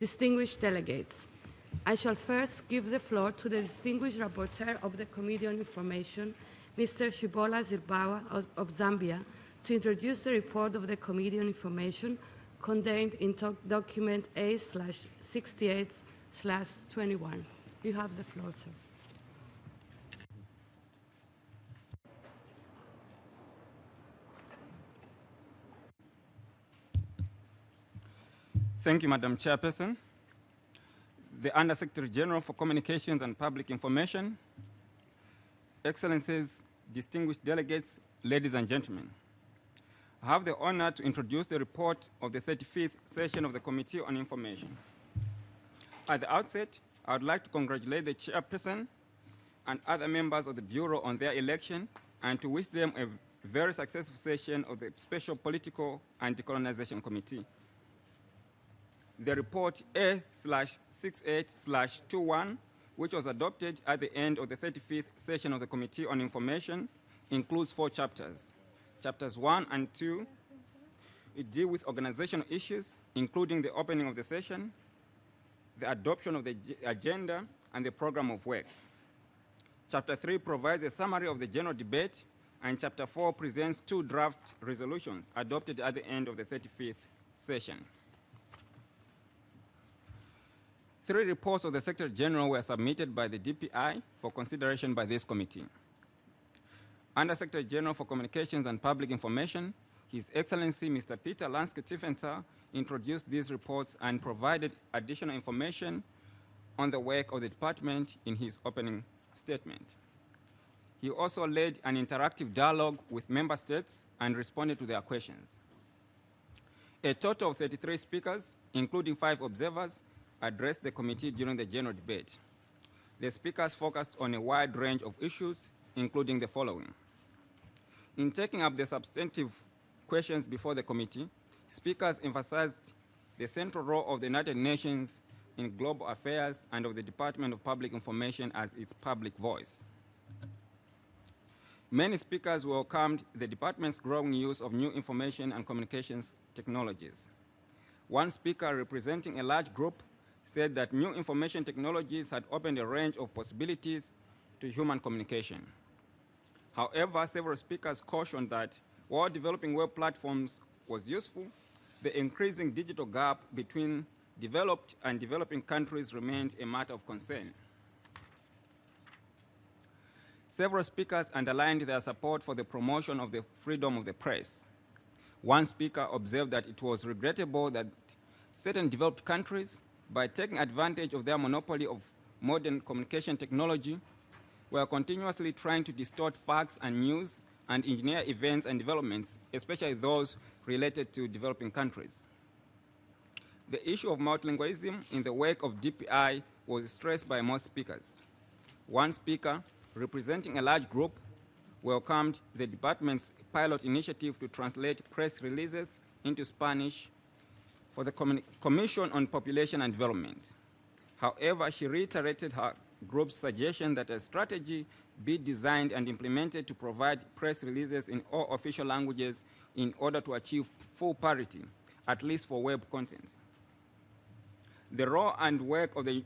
Distinguished delegates, I shall first give the floor to the distinguished rapporteur of the Committee on Information, Mr. Chibaula of Zambia, to introduce the report of the Committee on Information contained in document A/68/21. You have the floor, sir. Thank you, Madam Chairperson. The Under-Secretary General for Communications and Public Information, Excellencies, distinguished delegates, ladies and gentlemen. I have the honor to introduce the report of the 35th session of the Committee on Information. At the outset, I would like to congratulate the Chairperson and other members of the Bureau on their election and to wish them a very successful session of the Special Political and Decolonization Committee. The report A/68/21, which was adopted at the end of the 35th session of the Committee on Information, includes 4 chapters. Chapters 1 and 2 deal with organizational issues, including the opening of the session, the adoption of the agenda, and the program of work. Chapter 3 provides a summary of the general debate, and Chapter 4 presents 2 draft resolutions adopted at the end of the 35th session. 3 reports of the Secretary General were submitted by the DPI for consideration by this committee. Under Secretary General for Communications and Public Information, His Excellency Mr. Peter Lansky-Tiefenthaler introduced these reports and provided additional information on the work of the department in his opening statement. He also led an interactive dialogue with member states and responded to their questions. A total of 33 speakers, including 5 observers, addressed the committee during the general debate. The speakers focused on a wide range of issues, including the following. In taking up the substantive questions before the committee, speakers emphasized the central role of the United Nations in global affairs and of the Department of Public Information as its public voice. Many speakers welcomed the department's growing use of new information and communications technologies. One speaker representing a large group said that new information technologies had opened a range of possibilities to human communication. However, several speakers cautioned that while developing web platforms was useful, the increasing digital gap between developed and developing countries remained a matter of concern. Several speakers underlined their support for the promotion of the freedom of the press. One speaker observed that it was regrettable that certain developed countries, by taking advantage of their monopoly of modern communication technology, were continuously trying to distort facts and news and engineer events and developments, especially those related to developing countries. The issue of multilingualism in the work of DPI was stressed by most speakers. One speaker, representing a large group, welcomed the department's pilot initiative to translate press releases into Spanish for the Commission on Population and Development. However, she reiterated her group's suggestion that a strategy be designed and implemented to provide press releases in all official languages in order to achieve full parity, at least for web content. The role and work of the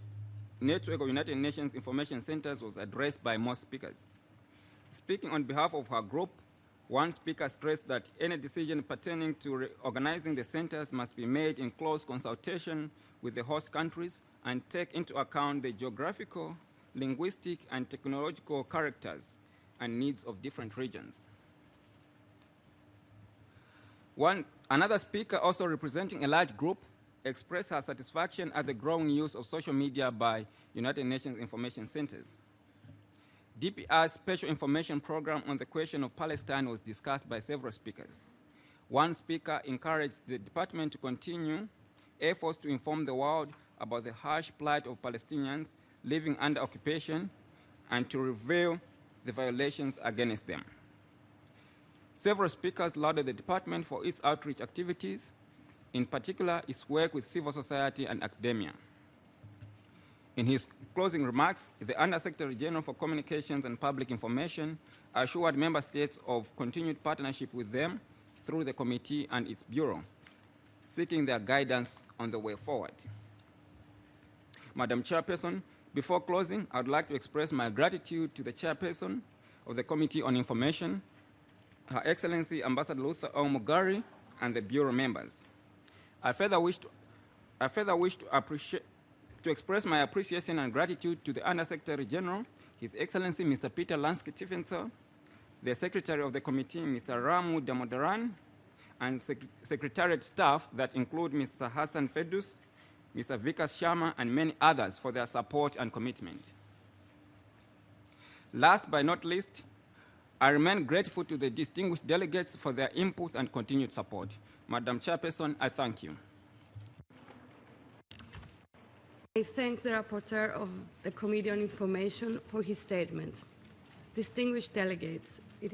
network of United Nations Information Centers was addressed by most speakers. Speaking on behalf of her group, one speaker stressed that any decision pertaining to reorganizing the centers must be made in close consultation with the host countries and take into account the geographical, linguistic, and technological characters and needs of different regions. Another speaker, also representing a large group, expressed her satisfaction at the growing use of social media by United Nations Information Centers. DPI's Special Information Program on the question of Palestine was discussed by several speakers. One speaker encouraged the department to continue efforts to inform the world about the harsh plight of Palestinians living under occupation and to reveal the violations against them. Several speakers lauded the department for its outreach activities, in particular its work with civil society and academia. In his closing remarks, the Under-Secretary General for Communications and Public Information assured member states of continued partnership with them through the committee and its bureau, seeking their guidance on the way forward. Madam Chairperson, before closing, I would like to express my gratitude to the Chairperson of the Committee on Information, Her Excellency Ambassador Luther O. Mugari, and the Bureau members. I further wish to express my appreciation and gratitude to the Undersecretary General, His Excellency Mr. Peter Lansky-Tiffenso, the Secretary of the Committee, Mr. Ramu Damodaran, and Secretariat staff that include Mr. Hassan Fedus, Mr. Vikas Sharma, and many others for their support and commitment. Last but not least, I remain grateful to the distinguished delegates for their inputs and continued support. Madam Chairperson, I thank you. I thank the rapporteur of the Committee on Information for his statement. Distinguished delegates,